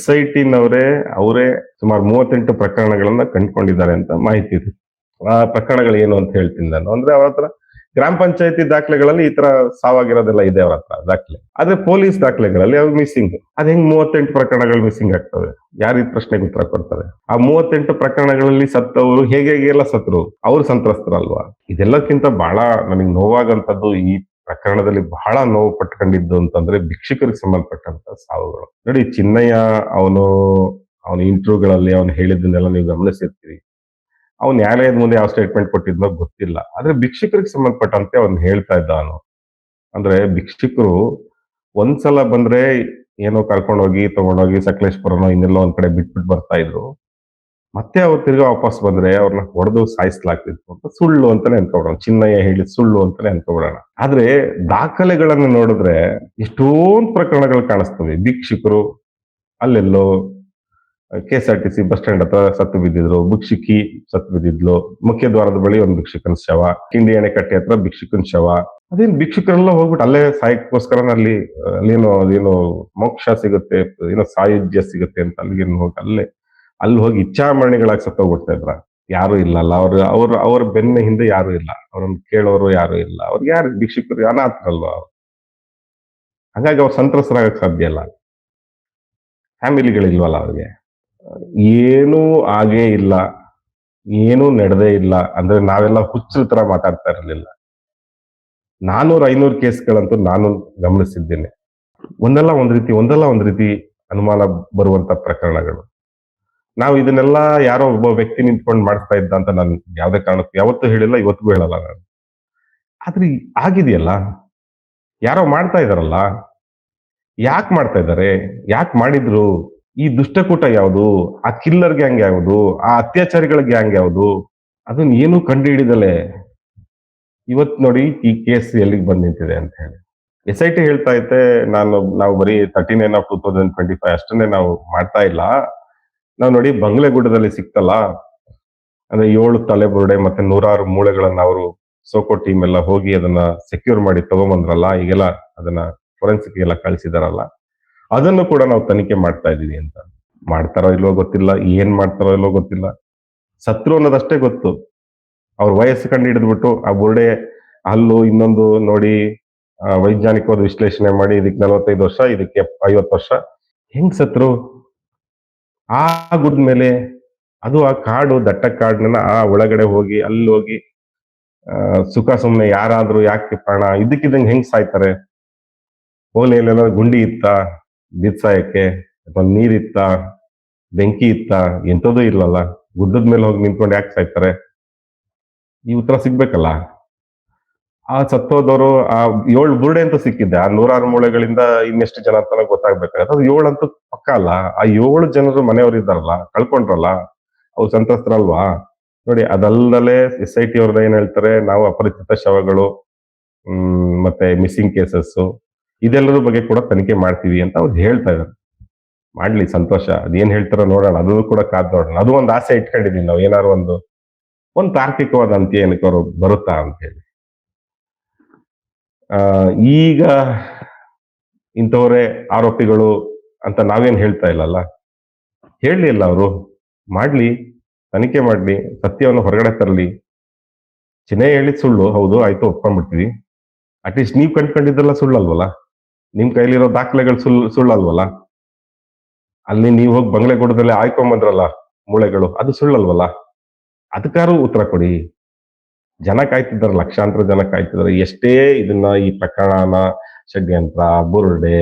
SIT ಅವರೇ ಸುಮಾರು 38 ಪ್ರಕರಣಗಳನ್ನ ಕಂಡುಕೊಂಡಿದ್ದಾರೆ ಅಂತ ಮಾಹಿತಿ ಇದೆ. ಆ ಪ್ರಕರಣಗಳು ಏನು ಅಂತ ಹೇಳ್ತೀನಿ ನಾನು. ಅಂದ್ರೆ ಅವ್ರ ಹತ್ರ ಗ್ರಾಮ ಪಂಚಾಯತಿ ದಾಖಲೆಗಳಲ್ಲಿ ಈ ತರ ಸಾವಾಗಿರೋದೆಲ್ಲ ಇದೆ ಅವ್ರ ಹತ್ರ ದಾಖಲೆ. ಆದ್ರೆ ಪೊಲೀಸ್ ದಾಖಲೆಗಳಲ್ಲಿ ಅವು ಮಿಸ್ಸಿಂಗ್. ಅದ್ ಹೆಂಗ್ 38 ಪ್ರಕರಣಗಳು ಮಿಸ್ಸಿಂಗ್ ಆಗ್ತವೆ? ಯಾರು ಈ ಪ್ರಶ್ನೆಗೆ ಉತ್ತರ ಕೊಡ್ತಾರೆ? ಆ 38 ಪ್ರಕರಣಗಳಲ್ಲಿ ಸತ್ತವರು ಹೇಗೆಲ್ಲ ಸತ್ರು? ಅವ್ರು ಸಂತ್ರಸ್ತರಲ್ವಾ? ಇದೆಲ್ಲಕ್ಕಿಂತ ಬಹಳ ನನಗೆ ನೋವಾಗಂತದ್ದು, ಈ ಪ್ರಕರಣದಲ್ಲಿ ಬಹಳ ನೋವು ಪಟ್ಕೊಂಡಿದ್ದು ಅಂತಂದ್ರೆ ಭಿಕ್ಷುಕರಿಗೆ ಸಂಬಂಧಪಟ್ಟಂತ ಸಾವುಗಳು. ನೋಡಿ, ಚಿನ್ನಯ್ಯ ಅವನ ಇಂಟರ್ವ್ಯೂಗಳಲ್ಲಿ ಅವನು ಹೇಳಿದ್ದನ್ನೆಲ್ಲ ನೀವು ಗಮನಿಸಿರ್ತೀರಿ. ಅವ್ನು ನ್ಯಾಯಾಲಯದ ಮುಂದೆ ಯಾವ ಸ್ಟೇಟ್ಮೆಂಟ್ ಕೊಟ್ಟಿದ್ನೋ ಗೊತ್ತಿಲ್ಲ. ಆದ್ರೆ ಭಿಕ್ಷುಕರಿಗೆ ಸಂಬಂಧಪಟ್ಟಂತೆ ಅವ್ನು ಹೇಳ್ತಾ ಇದ್ದ ಅವನು. ಅಂದ್ರೆ ಭಿಕ್ಷುಕರು ಒಂದ್ಸಲ ಬಂದ್ರೆ ಏನೋ ಕರ್ಕೊಂಡೋಗಿ ತಗೊಂಡೋಗಿ ಸಕಲೇಶ್ಪುರನೋ ಇನ್ನೆಲ್ಲೋ ಒಂದ್ ಕಡೆ ಬಿಟ್ಬಿಟ್ಟು ಬರ್ತಾ ಇದ್ರು. ಮತ್ತೆ ಅವ್ರು ತಿರ್ಗಾ ವಾಪಸ್ ಬಂದ್ರೆ ಅವ್ರನ್ನ ಹೊಡೆದು ಸಾಯಿಸ್ಲಾಗ್ತಿತ್ತು ಅಂತ ಸುಳ್ಳು ಅಂತಾನೆ ಅನ್ಕೊಬಿಡೋಣ. ಚಿನ್ನಯ್ಯ ಹೇಳಿದ ಸುಳ್ಳು ಅಂತಾನೆ ಅನ್ಕೊಬಿಡೋಣ. ಆದ್ರೆ ದಾಖಲೆಗಳನ್ನ ನೋಡಿದ್ರೆ ಎಷ್ಟೊಂದು ಪ್ರಕರಣಗಳು ಕಾಣಿಸ್ತವೆ. ಭಿಕ್ಷುಕರು ಅಲ್ಲೆಲ್ಲೋ KSRTC ಬಸ್ ಸ್ಟ್ಯಾಂಡ್ ಹತ್ರ ಸತ್ತು ಬಿದ್ದಿದ್ರು, ಭಿಕ್ಷುಕಿ ಸತ್ತು ಬಿದ್ದಿದ್ಲು, ಮುಖ್ಯ ದ್ವಾರದ ಬಳಿ ಒಂದು ಭಿಕ್ಷುಕನ ಶವ, ಕಿಂಡಿ ಅಣೆಕಟ್ಟೆ ಹತ್ರ ಭಿಕ್ಷುಕನ ಶವ. ಅದೇನ್ ಭಿಕ್ಷುಕರೆಲ್ಲ ಹೋಗ್ಬಿಟ್ಟು ಅಲ್ಲೇ ಸಾಯಕ್ಕೋಸ್ಕರ ಅದೇನೋ ಮೋಕ್ಷ ಸಿಗುತ್ತೆ, ಏನೋ ಸಾಯುಜ್ಯ ಸಿಗುತ್ತೆ ಅಂತ ಅಲ್ಲಿ ಹೋಗಿ ಇಚ್ಛಾಮರಣಿಗಳಾಗಿ ಸತ್ತೋಗ್ಬಿಡ್ತಾ ಇದ್ರ. ಯಾರು ಇಲ್ಲಲ್ಲ, ಅವ್ರ ಬೆನ್ನ ಹಿಂದೆ ಯಾರು ಇಲ್ಲ, ಅವ್ರನ್ನ ಕೇಳೋರು ಯಾರು ಇಲ್ಲ. ಅವ್ರಿಗೆ ಯಾರು ಭಿಕ್ಷುಕರು ಅನಾಥರಲ್ವಾ? ಹಾಗಾಗಿ ಅವ್ರು ಸಂತ್ರಸ್ತರಾಗಕ್ ಸಾಧ್ಯ ಇಲ್ಲ. ಫ್ಯಾಮಿಲಿಗಳಿಲ್ವಲ್ಲ ಅವ್ರಿಗೆ. ಏನೂ ಆಗೇ ಇಲ್ಲ, ಏನೂ ನಡೆದೇ ಇಲ್ಲ ಅಂದ್ರೆ ನಾವೆಲ್ಲ ಹುಚ್ಚರ ತರ ಮಾತಾಡ್ತಾ ಇರಲಿಲ್ಲ. 400-500 ಕೇಸ್ಗಳಂತೂ ನಾನು ಗಮನಿಸಿದ್ದೇನೆ. ಒಂದಲ್ಲ ಒಂದ್ ರೀತಿ ಅನುಮಾನ ಬರುವಂತ ಪ್ರಕರಣಗಳು. ನಾವು ಇದನ್ನೆಲ್ಲ ಯಾರೋ ಒಬ್ಬ ವ್ಯಕ್ತಿ ನಿಂತ್ಕೊಂಡು ಮಾಡ್ತಾ ಇದ್ದ ಅಂತ ನಾನು ಯಾವ್ದೇ ಕಾರಣಕ್ಕೂ ಯಾವತ್ತೂ ಹೇಳಿಲ್ಲ, ಇವತ್ತಿಗೂ ಹೇಳಲ್ಲ ನಾನು. ಆದ್ರೆ ಆಗಿದೆಯಲ್ಲ, ಯಾರೋ ಮಾಡ್ತಾ ಇದಾರಲ್ಲ, ಯಾಕೆ ಮಾಡ್ತಾ ಇದ್ದಾರೆ? ಯಾಕೆ ಮಾಡಿದ್ರು? ಈ ದುಷ್ಟಕೂಟ ಯಾವುದು? ಆ ಕಿಲ್ಲರ್ ಗ್ಯಾಂಗ್ ಯಾವುದು? ಆ ಅತ್ಯಾಚಾರಿಗಳ ಗ್ಯಾಂಗ್ ಯಾವುದು? ಅದನ್ನ ಏನು ಕಂಡು ಹಿಡಿದಲೆ ಇವತ್ ನೋಡಿ ಈ ಕೇಸ್ ಎಲ್ಲಿಗೆ ಬಂದ್ ನಿಂತಿದೆ ಅಂತ ಹೇಳಿ. SIT ಹೇಳ್ತಾ ಐತೆ ನಾವು ಬರೀ 39/2025 ಅಷ್ಟನ್ನೇ ನಾವು ಮಾಡ್ತಾ ಇಲ್ಲ. ನಾವು ನೋಡಿ ಬಂಗ್ಲೆಗುಡ್ಡದಲ್ಲಿ ಸಿಕ್ತಲ್ಲ, ಅಂದ್ರೆ 7 ತಲೆಬುರುಡೆ ಮತ್ತೆ 106 ಮೂಳೆಗಳನ್ನ ಅವರು ಸೋಕೋ ಟೀಮ್ ಎಲ್ಲ ಹೋಗಿ ಅದನ್ನ ಸೆಕ್ಯೂರ್ ಮಾಡಿ ತಗೊಂಬಂದ್ರಲ್ಲ, ಈಗೆಲ್ಲ ಅದನ್ನ ಫೊರೆನ್ಸಿಕ್ ಎಲ್ಲ ಕಳಿಸಿದಾರಲ್ಲ, ಅದನ್ನು ಕೂಡ ನಾವು ತನಿಖೆ ಮಾಡ್ತಾ ಇದೀವಿ ಅಂತ. ಮಾಡ್ತಾರೋ ಇಲ್ವೋ ಗೊತ್ತಿಲ್ಲ, ಏನ್ ಮಾಡ್ತಾರೋ ಇಲ್ವೋ ಗೊತ್ತಿಲ್ಲ. ಸತ್ರು ಅನ್ನೋದಷ್ಟೇ ಗೊತ್ತು. ಅವ್ರ ವಯಸ್ಸು ಕಂಡು ಹಿಡಿದ್ಬಿಟ್ಟು ಆ ಬುರುಡೆ ಹಲ್ಲು ಇನ್ನೊಂದು ನೋಡಿ ವೈಜ್ಞಾನಿಕವಾದ ವಿಶ್ಲೇಷಣೆ ಮಾಡಿ ಇದಕ್ಕೆ 45 ವರ್ಷ, ಇದಕ್ಕೆ 50 ವರ್ಷ, ಹೆಂಗ್ ಸತ್ರು? ಆ ಗುಡ್ಡ ಮೇಲೆ, ಅದು ಆ ಕಾಡು, ದಟ್ಟ ಕಾಡಿನ ಆ ಒಳಗಡೆ ಹೋಗಿ ಅಲ್ಲಿ ಹೋಗಿ ಸುಖ ಸುಮ್ನೆ ಯಾರಾದ್ರೂ ಯಾಕೆ ಪ್ರಾಣ ಇದಕ್ಕಿದ್ದಂಗೆ ಹೆಂಗ್ ಸಾಯ್ತಾರೆ? ಓಲೆಯಲ್ಲೆಲ್ಲ ಗುಂಡಿ ಇತ್ತ ಬಿತ್ಸಾಯಕ್ಕೆ, ಅಥವಾ ನೀರಿತ್ತ, ಬೆಂಕಿ ಇತ್ತ? ಎಂಥದೂ ಇಲ್ಲಲ್ಲ. ಗುಡ್ಡದ ಮೇಲೆ ಹೋಗಿ ನಿಂತ್ಕೊಂಡು ಯಾಕೆ ಸಾಯ್ತಾರೆ? ಈ ಉತ್ತರ ಸಿಗ್ಬೇಕಲ್ಲ. ಆ ಸತ್ತೋದವರು ಆ 7 ಬುರುಡೆ ಅಂತೂ ಸಿಕ್ಕಿದ್ದೆ. ಆ 106 ಮೂಳೆಗಳಿಂದ ಇನ್ನೆಷ್ಟು ಜನ ಅಂತ ಗೊತ್ತಾಗ್ಬೇಕಾಗತ್ತೆ. ಅದು 7 ಅಂತೂ ಪಕ್ಕ ಅಲ್ಲ. ಆ 7 ಜನರು ಮನೆಯವರು ಇದ್ದಾರಲ್ಲ, ಕಳ್ಕೊಂಡ್ರಲ್ಲ, ಅವ್ರು ಸಂತ್ರಸ್ತರಲ್ವಾ? ನೋಡಿ, ಅದಲ್ಲದೆ SIT ಅವ್ರದ್ದು ಏನ್ ಹೇಳ್ತಾರೆ, ನಾವು ಅಪರಿಚಿತ ಶವಗಳು ಮತ್ತೆ ಮಿಸ್ಸಿಂಗ್ ಕೇಸಸ್ ಇದೆಲ್ಲರ ಬಗ್ಗೆ ಕೂಡ ತನಿಖೆ ಮಾಡ್ತೀವಿ ಅಂತ ಅವ್ರು ಹೇಳ್ತಾ ಇದ್ದಾರೆ. ಮಾಡ್ಲಿ, ಸಂತೋಷ. ಅದೇನ್ ಹೇಳ್ತಾರೋ ನೋಡೋಣ, ಅದನ್ನು ಕೂಡ ಕಾದ್ ನೋಡೋಣ. ಅದು ಒಂದು ಆಸೆ ಇಟ್ಕೊಂಡಿದೀವಿ ನಾವು, ಏನಾದ್ರು ಒಂದು ತಾರ್ಕಿಕವಾದ ಅಂತ್ಯ ಏನಕ್ಕೆ ಅವರು ಬರುತ್ತಾ ಅಂತ ಹೇಳಿ. ಈಗ ಇಂಥವರೇ ಆರೋಪಿಗಳು ಅಂತ ನಾವೇನ್ ಹೇಳ್ತಾ ಇಲ್ಲಲ್ಲ, ಹೇಳಲಿ ಅಲ್ಲ, ಅವರು ಮಾಡ್ಲಿ, ತನಿಖೆ ಮಾಡ್ಲಿ, ಸತ್ಯವನ್ನು ಹೊರಗಡೆ ತರಲಿ. ಚಿನ್ನಯ್ಯ ಹೇಳಿದ್ ಸುಳ್ಳು, ಹೌದು, ಆಯ್ತು, ಒಪ್ಕೊಂಡ್ಬಿಡ್ತೀವಿ. ಅಟ್ಲೀಸ್ಟ್ ನೀವ್ ಕಂಡ್ಕೊಂಡಿದ್ದೆಲ್ಲ ಸುಳ್ಳಲ್ವಲ್ಲ? ನಿಮ್ ಕೈಲಿರೋ ದಾಖಲೆಗಳು ಸುಳ್ಳಲ್ವಲ್ಲ? ಅಲ್ಲಿ ನೀವು ಹೋಗಿ ಬಂಗ್ಲೆಗುಡ್ಡದಲ್ಲಿ ಆಯ್ಕೊಂಬಂದ್ರಲ್ಲ ಮೂಳೆಗಳು, ಅದು ಸುಳ್ಳಲ್ವಲ್ಲ? ಅದಕ್ಕಾರು ಉತ್ತರ ಕೊಡಿ. ಜನ ಕಾಯ್ತಿದ್ದಾರೆ, ಲಕ್ಷಾಂತರ ಜನ ಕಾಯ್ತಿದ್ದಾರೆ. ಎಷ್ಟೇ ಈ ಪ್ರಕರಣನ ಷಡ್ಯಂತ್ರ, ಬುರುಡೆ,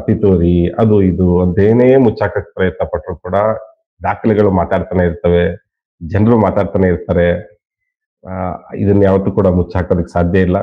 ಪಿತೂರಿ, ಅದು ಇದು ಅಂತೇನೇ ಮುಚ್ಚಾಕಕ್ಕೆ ಪ್ರಯತ್ನ ಪಟ್ಟರು ಕೂಡ ದಾಖಲೆಗಳು ಮಾತಾಡ್ತಾನೆ ಇರ್ತವೆ, ಜನರು ಮಾತಾಡ್ತಾನೆ ಇರ್ತಾರೆ. ಇದನ್ನ ಯಾವತ್ತೂ ಕೂಡ ಮುಚ್ಚಾಕೋದಕ್ಕೆ ಸಾಧ್ಯ ಇಲ್ಲ.